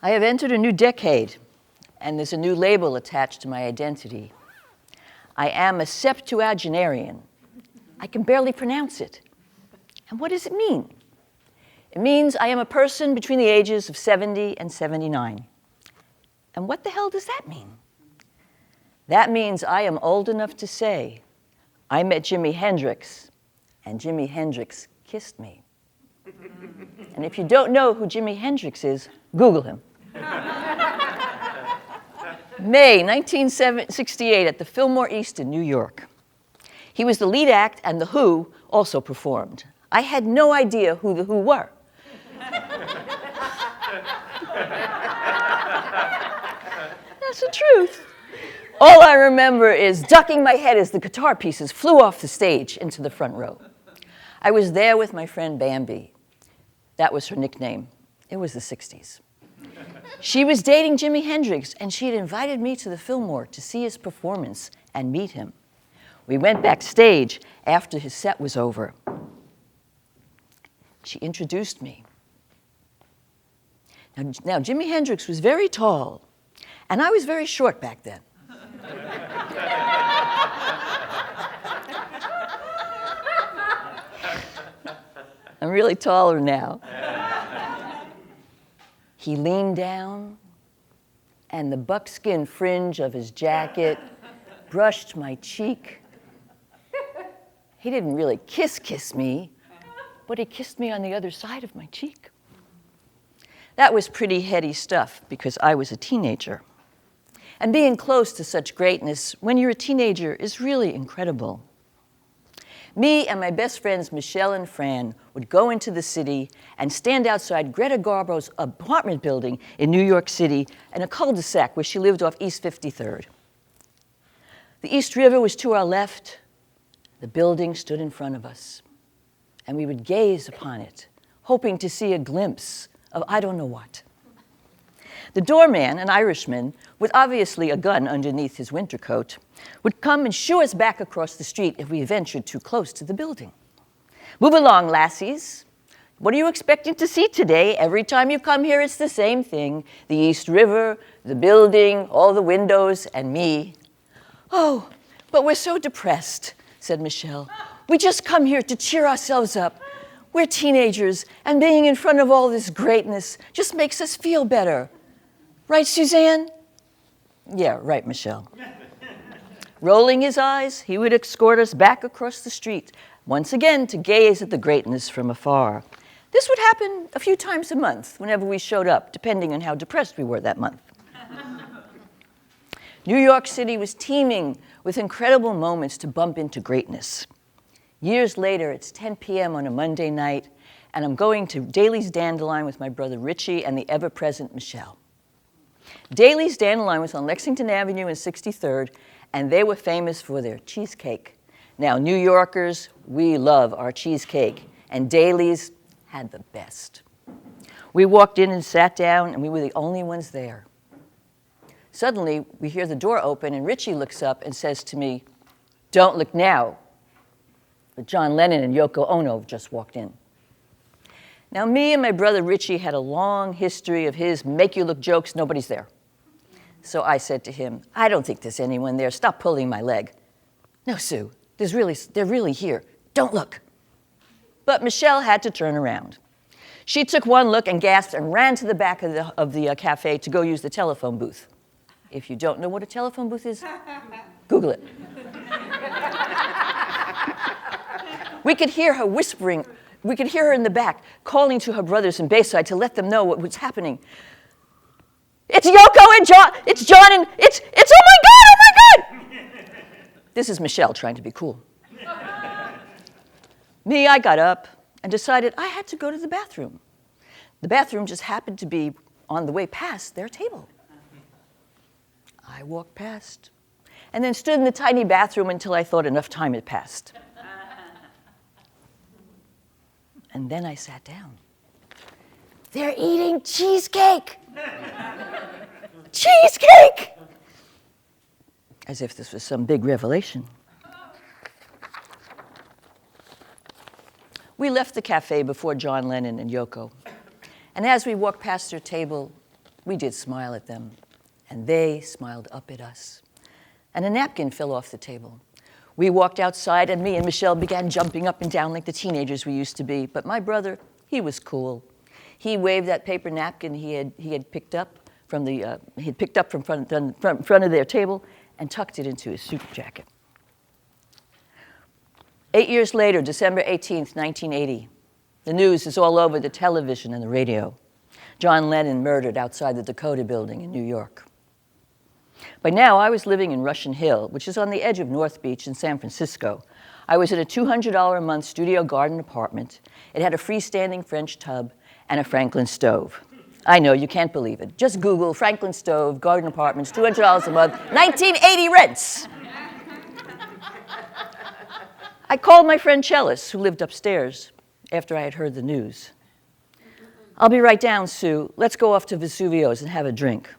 I have entered a new decade, and there's a new label attached to my identity. I am a septuagenarian. I can barely pronounce it. And what does it mean? It means I am a person between the ages of 70 and 79. And what the hell does that mean? That means I am old enough to say, I met Jimi Hendrix, and Jimi Hendrix kissed me. And if you don't know who Jimi Hendrix is, Google him. May 1968 at the Fillmore East in New York. He was the lead act, and The Who also performed. I had no idea who The Who were. That's the truth. All I remember is ducking my head as the guitar pieces flew off the stage into the front row. I was there with my friend Bambi. That was her nickname. It was the 60s. She was dating Jimi Hendrix, and she had invited me to the Fillmore to see his performance and meet him. We went backstage after his set was over. She introduced me. Now, Jimi Hendrix was very tall, and I was very short back then. I'm really taller now. He leaned down, and the buckskin fringe of his jacket brushed my cheek. He didn't really kiss me, but he kissed me on the other side of my cheek. That was pretty heady stuff because I was a teenager. And being close to such greatness when you're a teenager is really incredible. Me and my best friends, Michelle and Fran, would go into the city and stand outside Greta Garbo's apartment building in New York City in a cul-de-sac where she lived off East 53rd. The East River was to our left. The building stood in front of us. And we would gaze upon it, hoping to see a glimpse of I don't know what. The doorman, an Irishman, with obviously a gun underneath his winter coat, would come and shoo us back across the street if we ventured too close to the building. Move along, lassies. What are you expecting to see today? Every time you come here, it's the same thing. The East River, the building, all the windows, and me. Oh, but we're so depressed, said Michelle. We just come here to cheer ourselves up. We're teenagers, and being in front of all this greatness just makes us feel better. Right, Suzanne? Yeah, right, Michelle. Rolling his eyes, he would escort us back across the street, once again to gaze at the greatness from afar. This would happen a few times a month whenever we showed up, depending on how depressed we were that month. New York City was teeming with incredible moments to bump into greatness. Years later, it's 10 p.m. on a Monday night, and I'm going to Daly's Dandelion with my brother Richie and the ever-present Michelle. Daly's Dandelion was on Lexington Avenue and 63rd, and they were famous for their cheesecake. Now, New Yorkers, we love our cheesecake, and Daly's had the best. We walked in and sat down, and we were the only ones there. Suddenly, we hear the door open, and Richie looks up and says to me, "Don't look now." But John Lennon and Yoko Ono just walked in. Now, me and my brother Richie had a long history of his make-you-look jokes. Nobody's there. So I said to him, "I don't think there's anyone there. Stop pulling my leg." "No, Sue, they're really here. Don't look." But Michelle had to turn around. She took one look and gasped and ran to the back of the cafe to go use the telephone booth. If you don't know what a telephone booth is, Google it. We could hear her whispering. We could hear her in the back, calling to her brothers in Bayside to let them know what was happening. "It's Yoko and John, it's John and it's oh my God. This is Michelle trying to be cool. Me, I got up and decided I had to go to the bathroom. The bathroom just happened to be on the way past their table. I walked past and then stood in the tiny bathroom until I thought enough time had passed. And then I sat down. They're eating cheesecake! Cheesecake! As if this was some big revelation. We left the cafe before John Lennon and Yoko. And as we walked past their table, We did smile at them, and they smiled up at us. And a napkin fell off the table. We walked outside, and me and Michelle began jumping up and down like the teenagers we used to be. But my brother, he was cool. He waved that paper napkin he had picked up from front of their table and tucked it into his suit jacket. 8 years later, December 18th, 1980, the news is all over the television and the radio. John Lennon murdered outside the Dakota Building in New York. By now, I was living in Russian Hill, which is on the edge of North Beach in San Francisco. I was in a $200 a month studio garden apartment. It had a freestanding French tub and a Franklin stove. I know, you can't believe it. Just Google Franklin stove, garden apartments, $200 a month, 1980 rents. I called my friend Chellis, who lived upstairs, after I had heard the news. I'll be right down, Sue. Let's go off to Vesuvio's and have a drink.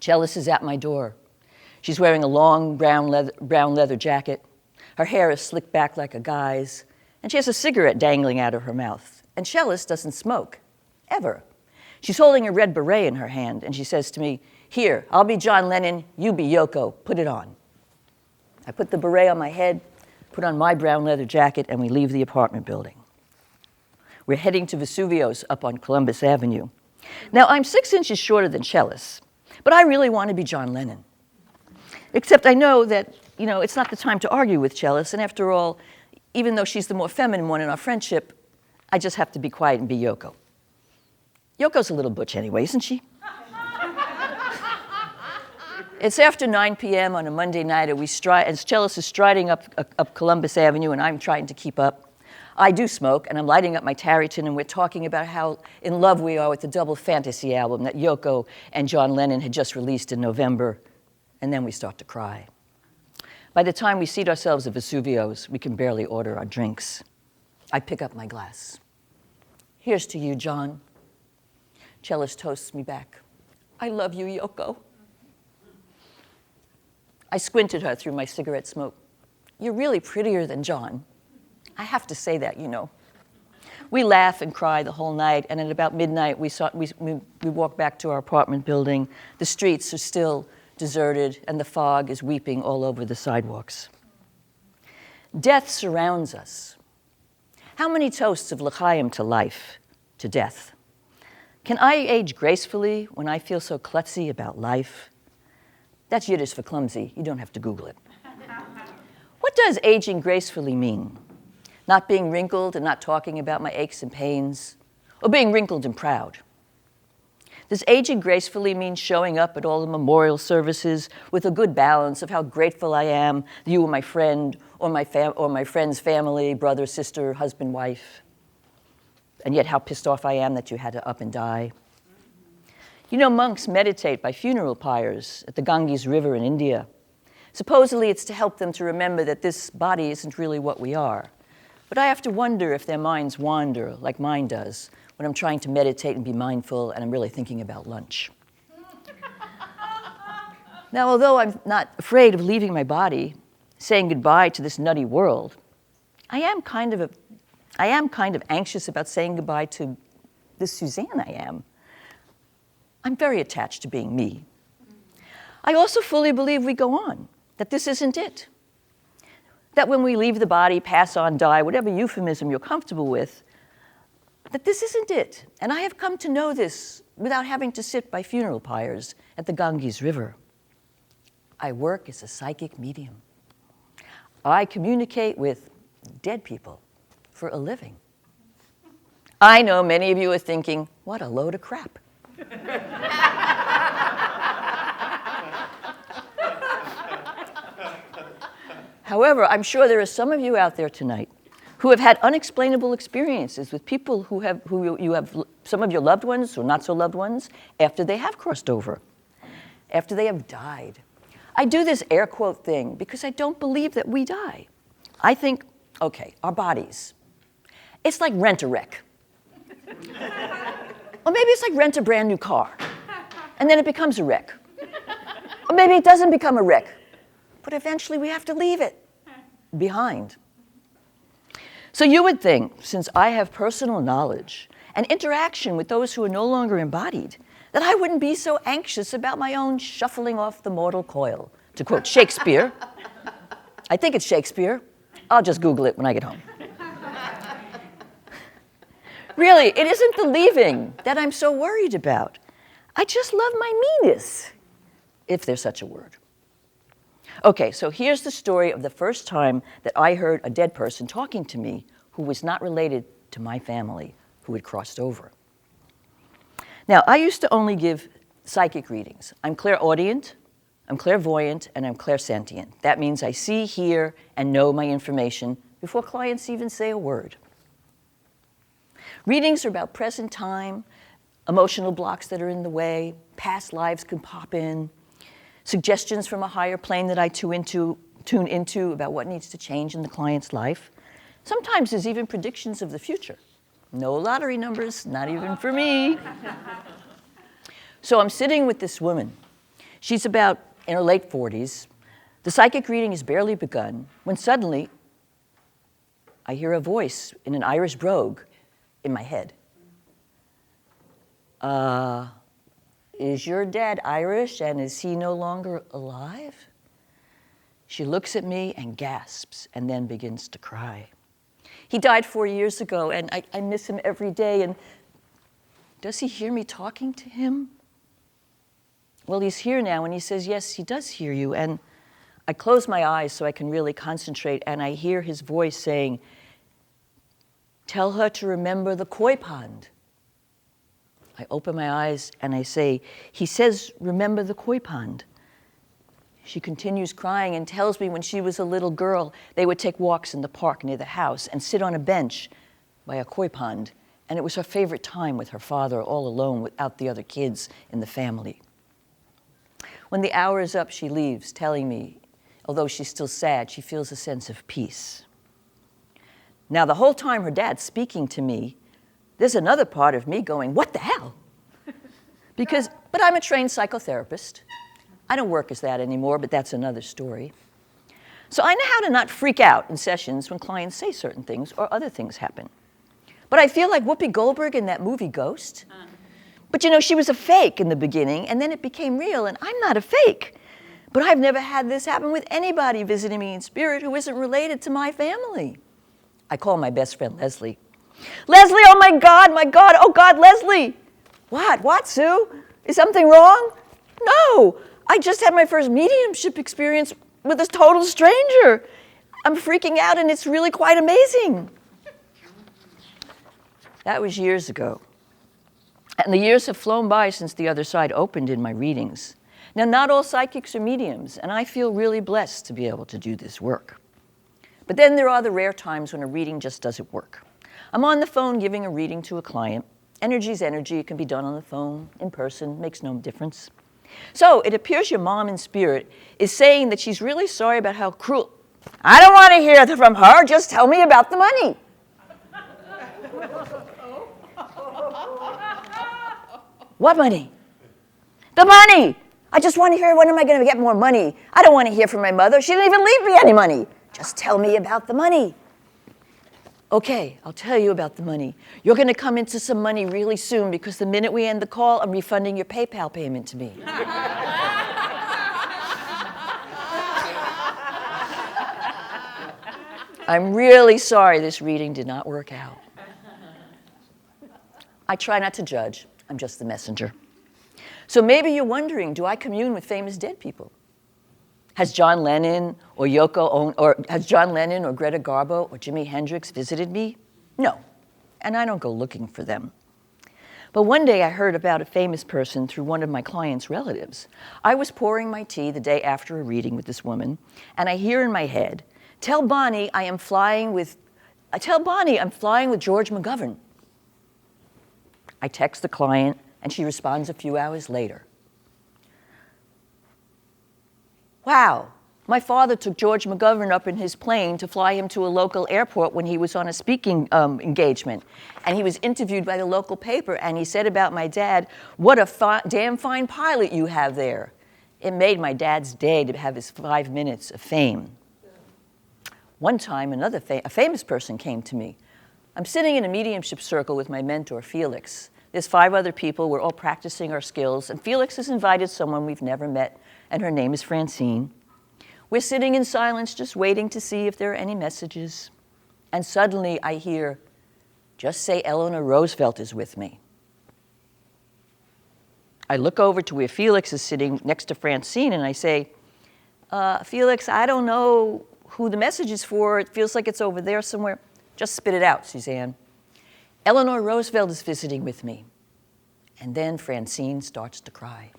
Chellis is at my door. She's wearing a long brown leather jacket. Her hair is slicked back like a guy's, and she has a cigarette dangling out of her mouth. And Chellis doesn't smoke, ever. She's holding a red beret in her hand, and she says to me, "Here, I'll be John Lennon, you be Yoko, put it on." I put the beret on my head, put on my brown leather jacket, and we leave the apartment building. We're heading to Vesuvio's up on Columbus Avenue. Now, I'm 6 inches shorter than Chellis, but I really want to be John Lennon. Except I know that, it's not the time to argue with Chellis, and after all, even though she's the more feminine one in our friendship, I just have to be quiet and be Yoko. Yoko's a little butch anyway, isn't she? It's after 9 p.m. on a Monday night, and Chellis is striding up Columbus Avenue, and I'm trying to keep up. I do smoke, and I'm lighting up my Tareyton, and we're talking about how in love we are with the double fantasy album that Yoko and John Lennon had just released in November, and then we start to cry. By the time we seat ourselves at Vesuvio's, we can barely order our drinks. I pick up my glass. "Here's to you, John." Chellis toasts me back. "I love you, Yoko." I squint at her through my cigarette smoke. "You're really prettier than John. I have to say that, We laugh and cry the whole night, and at about midnight, we walk back to our apartment building. The streets are still deserted, and the fog is weeping all over the sidewalks. Death surrounds us. How many toasts of l'chaim to life, to death? Can I age gracefully when I feel so klutzy about life? That's Yiddish for clumsy. You don't have to Google it. What does aging gracefully mean? Not being wrinkled and not talking about my aches and pains, or being wrinkled and proud? Does aging gracefully mean showing up at all the memorial services with a good balance of how grateful I am that you were my friend, or my friend's family, brother, sister, husband, wife, and yet how pissed off I am that you had to up and die? Monks meditate by funeral pyres at the Ganges River in India. Supposedly it's to help them to remember that this body isn't really what we are. But I have to wonder if their minds wander like mine does when I'm trying to meditate and be mindful and I'm really thinking about lunch. Now, although I'm not afraid of leaving my body, saying goodbye to this nutty world, I am kind of anxious about saying goodbye to this Suzanne I am. I'm very attached to being me. I also fully believe we go on, that this isn't it. That when we leave the body, pass on, die, whatever euphemism you're comfortable with, that this isn't it. And I have come to know this without having to sit by funeral pyres at the Ganges River. I work as a psychic medium. I communicate with dead people for a living. I know many of you are thinking, what a load of crap. However, I'm sure there are some of you out there tonight who have had unexplainable experiences with people who you have some of your loved ones or not so loved ones after they have crossed over, after they have died. I do this air quote thing because I don't believe that we die. I think, okay, our bodies, it's like rent-a-wreck. Or maybe it's like rent a brand new car, and then it becomes a wreck. Or maybe it doesn't become a wreck, but eventually we have to leave it behind. So you would think, since I have personal knowledge and interaction with those who are no longer embodied, that I wouldn't be so anxious about my own shuffling off the mortal coil, to quote Shakespeare. I think it's Shakespeare. I'll just Google it when I get home. Really, it isn't the leaving that I'm so worried about. I just love my meanness, if there's such a word. Okay, so here's the story of the first time that I heard a dead person talking to me who was not related to my family, who had crossed over. Now, I used to only give psychic readings. I'm clairaudient, I'm clairvoyant, and I'm clairsentient. That means I see, hear, and know my information before clients even say a word. Readings are about present time, emotional blocks that are in the way, past lives can pop in, suggestions from a higher plane that I tune into about what needs to change in the client's life. Sometimes there's even predictions of the future. No lottery numbers, not even for me. So I'm sitting with this woman. She's about in her late 40s. The psychic reading has barely begun when suddenly I hear a voice in an Irish brogue in my head. Is your dad Irish and is he no longer alive? She looks at me and gasps and then begins to cry. He died 4 years ago and I miss him every day. And does he hear me talking to him? Well, he's here now and he says, yes, he does hear you. And I close my eyes so I can really concentrate and I hear his voice saying, tell her to remember the koi pond. I open my eyes and I say, he says, remember the koi pond. She continues crying and tells me when she was a little girl, they would take walks in the park near the house and sit on a bench by a koi pond. And it was her favorite time with her father all alone without the other kids in the family. When the hour is up, she leaves, telling me, although she's still sad, she feels a sense of peace. Now, the whole time her dad's speaking to me, there's another part of me going, what the hell? But I'm a trained psychotherapist. I don't work as that anymore, but that's another story. So I know how to not freak out in sessions when clients say certain things or other things happen. But I feel like Whoopi Goldberg in that movie Ghost. But you know, she was a fake in the beginning, and then it became real, and I'm not a fake. But I've never had this happen with anybody visiting me in spirit who isn't related to my family. I call my best friend Leslie. Leslie, oh my God, oh God, Leslie. What, Sue? Is something wrong? No, I just had my first mediumship experience with a total stranger. I'm freaking out and it's really quite amazing. That was years ago. And the years have flown by since the other side opened in my readings. Now, not all psychics are mediums, and I feel really blessed to be able to do this work. But then there are the rare times when a reading just doesn't work. I'm on the phone giving a reading to a client. Energy's energy. It can be done on the phone, in person, makes no difference. So it appears your mom in spirit is saying that she's really sorry about how cruel. I don't want to hear from her. Just tell me about the money. What money? The money. I just want to hear, when am I going to get more money? I don't want to hear from my mother. She didn't even leave me any money. Just tell me about the money. Okay, I'll tell you about the money. You're going to come into some money really soon because the minute we end the call, I'm refunding your PayPal payment to me. I'm really sorry this reading did not work out. I try not to judge. I'm just the messenger. So maybe you're wondering, do I commune with famous dead people? Has John Lennon or has John Lennon or Greta Garbo or Jimi Hendrix visited me? No, and I don't go looking for them. But one day I heard about a famous person through one of my client's relatives. I was pouring my tea the day after a reading with this woman, and I hear in my head, tell Bonnie I'm flying with George McGovern. I text the client, and she responds a few hours later. Wow, my father took George McGovern up in his plane to fly him to a local airport when he was on a speaking engagement. And he was interviewed by the local paper, and he said about my dad, what a damn fine pilot you have there. It made my dad's day to have his 5 minutes of fame. One time, a famous person came to me. I'm sitting in a mediumship circle with my mentor, Felix. There's 5 other people. We're all practicing our skills. And Felix has invited someone we've never met, and her name is Francine. We're sitting in silence, just waiting to see if there are any messages. And suddenly I hear, "Just say Eleanor Roosevelt is with me." I look over to where Felix is sitting next to Francine, and I say, "Felix, I don't know who the message is for. It feels like it's over there somewhere." "Just spit it out, Suzanne." "Eleanor Roosevelt is visiting with me." And then Francine starts to cry.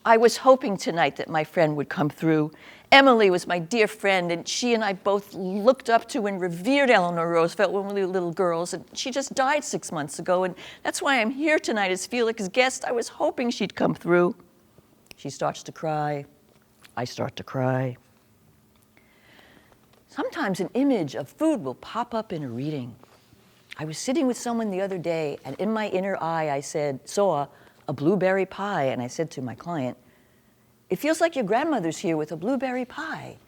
"I was hoping tonight that my friend would come through. Emily was my dear friend, and she and I both looked up to and revered Eleanor Roosevelt when we were little girls, and she just died 6 months ago, and that's why I'm here tonight as Felix's guest. I was hoping she'd come through." She starts to cry. I start to cry. Sometimes an image of food will pop up in a reading. I was sitting with someone the other day, and in my inner eye I saw a blueberry pie, and I said to my client, "It feels like your grandmother's here with a blueberry pie."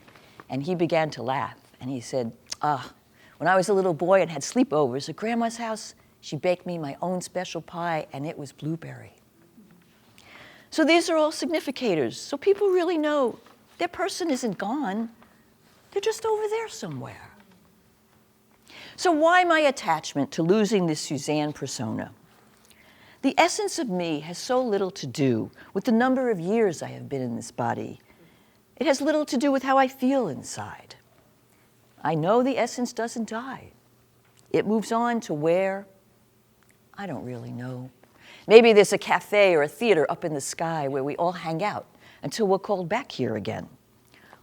And he began to laugh, and he said, "When I was a little boy and had sleepovers at Grandma's house, she baked me my own special pie, and it was blueberry." So these are all significators, so people really know their person isn't gone. They're just over there somewhere. So why my attachment to losing this Suzanne persona? The essence of me has so little to do with the number of years I have been in this body. It has little to do with how I feel inside. I know the essence doesn't die. It moves on to where? I don't really know. Maybe there's a cafe or a theater up in the sky where we all hang out until we're called back here again.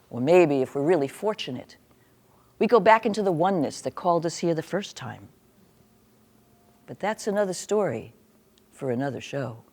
Or maybe, if we're really fortunate, we go back into the oneness that called us here the first time. But that's another story for another show.